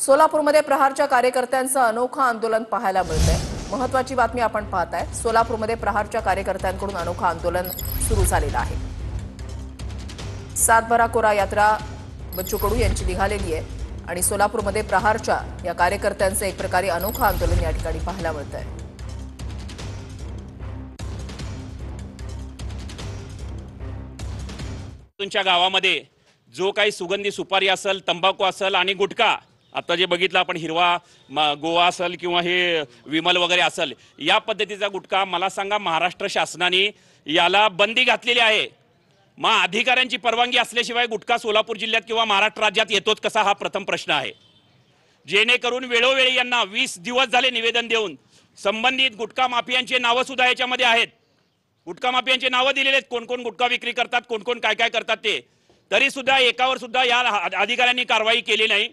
सोलापूरमध्ये प्रहारच्या कार्यकर्त्यांचं अनोखं आंदोलन पाहायला मिळतंय। महत्त्वाची बातमी आपण पाहताय। सोलापूरमध्ये प्रहारच्या कार्यकर्त्यांकडून अनोखं आंदोलन सुरू झालेलं आहे। सातबारा कोरा यात्रा बच्चू कडू यांची निघालेली आहे आणि सोलापूरमध्ये प्रहारच्या या कार्यकर्त्यांचं एक प्रकारे अनोखं आंदोलन या ठिकाणी पाहायला मिळतंय। तुमच्या गावामध्ये जो काही सुगंधी सुपारी असेल, तंबाखू असेल आणि गुटखा, आता जे बघितलं आपण हिरवा गोवा असेल किंवा हे विमल वगैरे असेल, या पद्धतीचा गुटखा मला सांगा महाराष्ट्र शासनाने याला बंदी घातलेली आहे। मग अधिकाऱ्यांची परवानगी असल्याशिवाय गुटखा सोलापूर जिल्ह्यात किंवा महाराष्ट्र राज्यात येतोच कसा, हा प्रथम प्रश्न आहे। जेणेकरून वेळोवेळी यांना 20 दिवस झाले निवेदन देऊन संबंधित गुटखा माफियांची नावं सुद्धा याच्यामध्ये आहेत। गुटखा माफियांची नावं दिलेली आहेत, कोण कोण गुटखा विक्री करतात, कोण कोण काय काय करतात ते, तरी सुद्धा एकावर सुद्धा या अधिकाऱ्यांनी कारवाई केली नाही।